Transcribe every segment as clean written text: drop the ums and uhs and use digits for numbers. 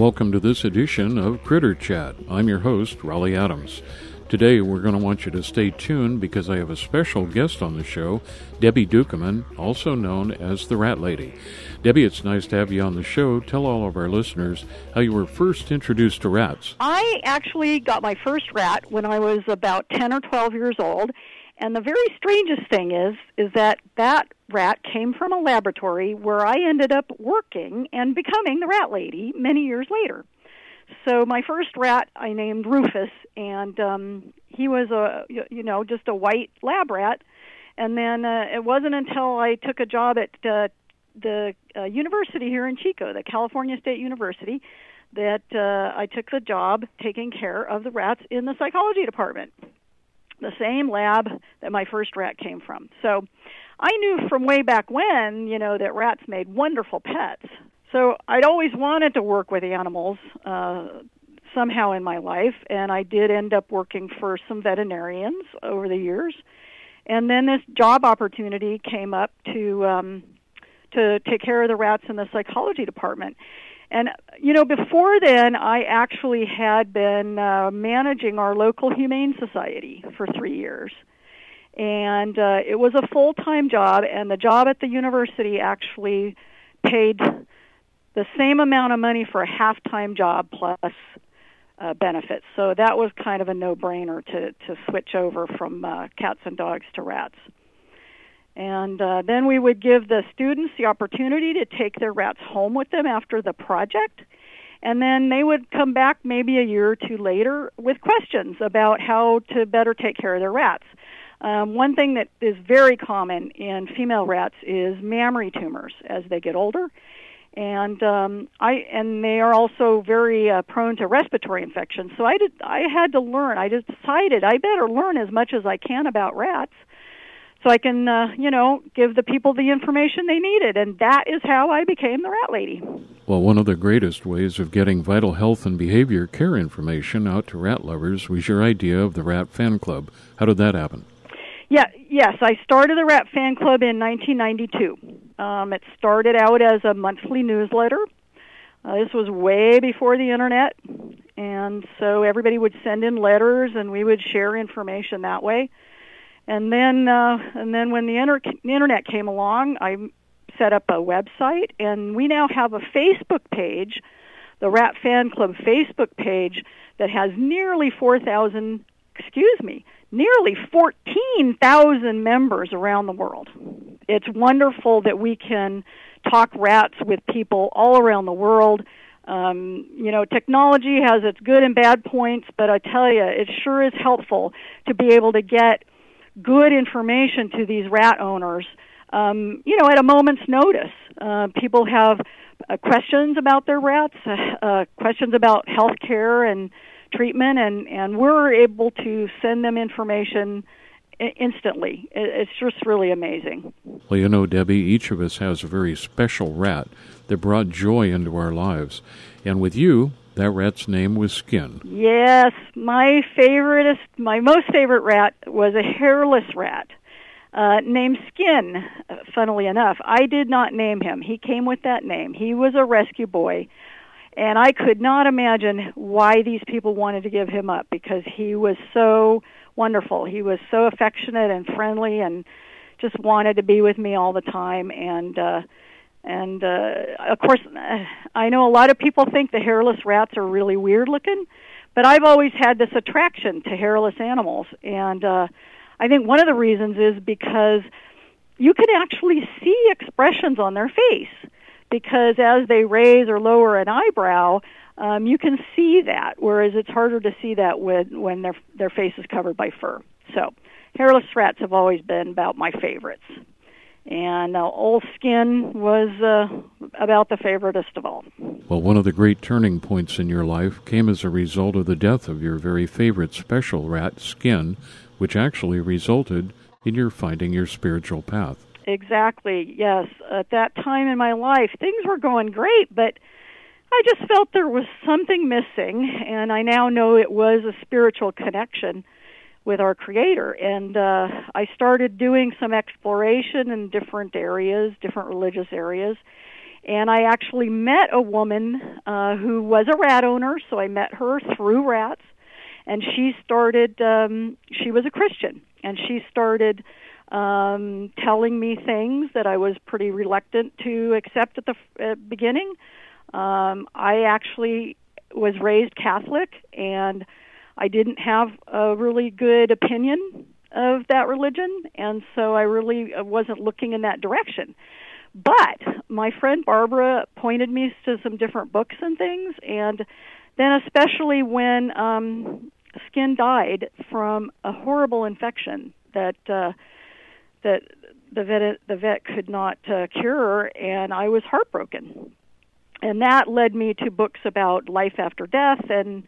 Welcome to this edition of Critter Chat. I'm your host, Raleigh Adams. Today we're going to want you to stay tuned because I have a special guest on the show, Debbie Ducommun, also known as the Rat Lady. Debbie, it's nice to have you on the show. Tell all of our listeners how you were first introduced to rats. I actually got my first rat when I was about 10 or 12 years old, and the very strangest thing is that rat came from a laboratory where I ended up working and becoming the Rat Lady many years later. So my first rat I named Rufus, and he was just a white lab rat. And then it wasn't until I took a job at the university here in Chico, the California State University, that I took the job taking care of the rats in the psychology department, the same lab that my first rat came from. So I knew from way back when, that rats made wonderful pets. So I'd always wanted to work with animals somehow in my life, and I did end up working for some veterinarians over the years. And then this job opportunity came up to take care of the rats in the psychology department. And, before then, I actually had been managing our local humane society for 3 years. And it was a full-time job, and the job at the university actually paid the same amount of money for a half-time job plus benefits. So that was kind of a no-brainer to switch over from cats and dogs to rats. And then we would give the students the opportunity to take their rats home with them after the project. And then they would come back maybe a year or two later with questions about how to better take care of their rats. One thing that is very common in female rats is mammary tumors as they get older. And they are also very prone to respiratory infections. So I had to learn. I just decided I better learn as much as I can about rats, so I can give the people the information they needed. And that is how I became the Rat Lady. Well, one of the greatest ways of getting vital health and behavior care information out to rat lovers was your idea of the Rat Fan Club. How did that happen? Yes, I started the Rat Fan Club in 1992. It started out as a monthly newsletter. This was way before the Internet, and so everybody would send in letters, and we would share information that way. And then when the Internet came along, I set up a website, and we now have a Facebook page, the Rat Fan Club Facebook page, that has nearly 14,000 members around the world. It's wonderful that we can talk rats with people all around the world. Technology has its good and bad points, but I tell you, it sure is helpful to be able to get good information to these rat owners, at a moment's notice. People have questions about their rats, questions about health care and treatment, and we're able to send them information instantly. It's just really amazing. Well, Debbie, each of us has a very special rat that brought joy into our lives. And with you, that rat's name was Skin. Yes, my most favorite rat was a hairless rat named Skin, funnily enough. I did not name him. He came with that name. He was a rescue boy. And I could not imagine why these people wanted to give him up, because he was so wonderful. He was so affectionate and friendly and just wanted to be with me all the time. And of course, I know a lot of people think the hairless rats are really weird looking, but I've always had this attraction to hairless animals. And I think one of the reasons is because you can actually see expressions on their face. Because as they raise or lower an eyebrow, you can see that, whereas it's harder to see that when their face is covered by fur. So hairless rats have always been about my favorites. And old Skin was about the favoritist of all. Well, one of the great turning points in your life came as a result of the death of your very favorite special rat, Skin, which actually resulted in your finding your spiritual path. Exactly, yes. At that time in my life, things were going great, but I just felt there was something missing, and I now know it was a spiritual connection with our Creator. And I started doing some exploration in different areas, different religious areas, And I actually met a woman who was a rat owner, so I met her through rats. And she started, she was a Christian, and she started telling me things that I was pretty reluctant to accept at the beginning. I actually was raised Catholic, and I didn't have a really good opinion of that religion, and so I really wasn't looking in that direction. But my friend Barbara pointed me to some different books and things, and then especially when Skin died from a horrible infection that the vet could not cure, and I was heartbroken. And that led me to books about life after death, and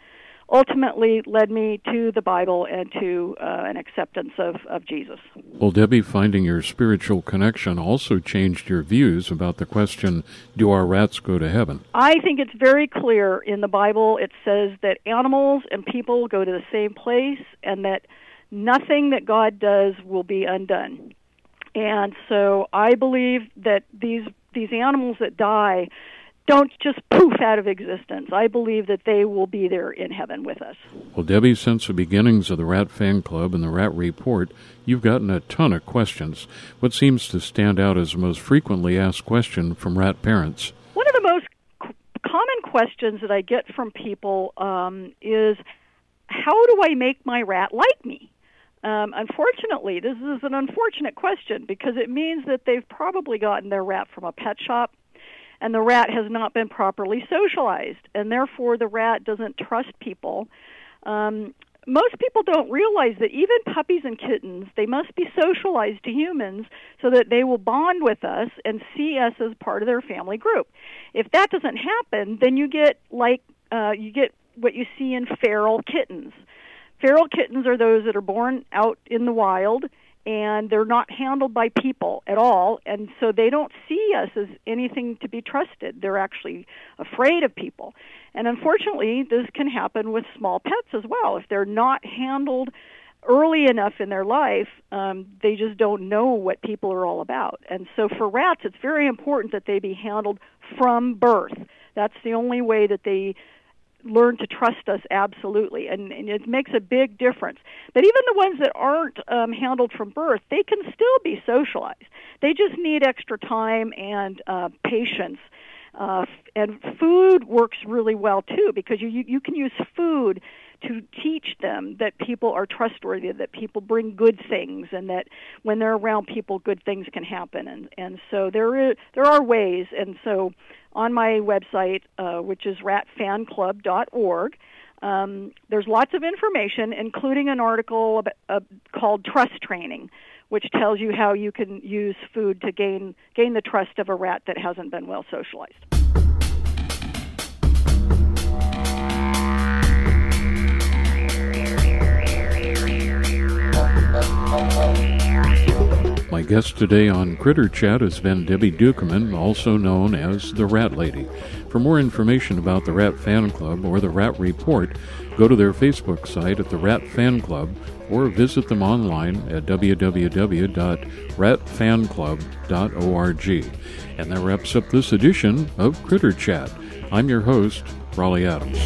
ultimately led me to the Bible and to an acceptance of Jesus. Well, Debbie, finding your spiritual connection also changed your views about the question, do our rats go to heaven? I think it's very clear in the Bible. It says that animals and people go to the same place, and that nothing that God does will be undone. And so I believe that these animals that die don't just poof out of existence. I believe that they will be there in heaven with us. Well, Debbie, since the beginnings of the Rat Fan Club and the Rat Report, you've gotten a ton of questions. What seems to stand out as the most frequently asked question from rat parents? One of the most common questions that I get from people is, how do I make my rat like me? Unfortunately, this is an unfortunate question because it means that they've probably gotten their rat from a pet shop, and the rat has not been properly socialized, and therefore the rat doesn't trust people. Most people don't realize that even puppies and kittens, they must be socialized to humans so that they will bond with us and see us as part of their family group. If that doesn't happen, then you get what you see in feral kittens. Feral kittens are those that are born out in the wild, and they're not handled by people at all, and so they don't see us as anything to be trusted. They're actually afraid of people. And unfortunately, this can happen with small pets as well. If they're not handled early enough in their life, they just don't know what people are all about. And so for rats, it's very important that they be handled from birth. That's the only way that they learn to trust us absolutely, and it makes a big difference. But even the ones that aren't handled from birth, they can still be socialized. They just need extra time and patience. And food works really well, too, because you can use food to teach them that people are trustworthy, that people bring good things, and that when they're around people, good things can happen. And so there are ways. And so on my website, which is ratfanclub.org, there's lots of information, including an article called Trust Training, which tells you how you can use food to gain the trust of a rat that hasn't been well socialized. My guest today on Critter Chat has been Debbie Ducommun, also known as the Rat Lady. For more information about the Rat Fan Club or the Rat Report, go to their Facebook site at the Rat Fan Club or visit them online at www.ratfanclub.org. And that wraps up this edition of Critter Chat. I'm your host, Raleigh Adams.